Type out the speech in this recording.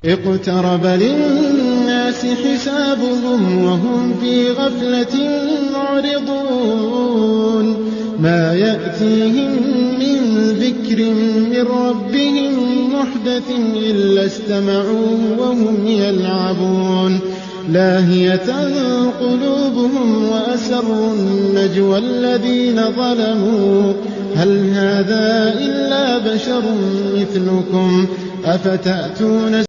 اقترب للناس حسابهم وهم في غفلة معرضون ما يأتيهم من ذكر من ربهم محدث إلا استمعوه وهم يلعبون لاهية قلوبهم وأسروا النجوى الذين ظلموا هل هذا إلا بشر مثلكم أفتأتون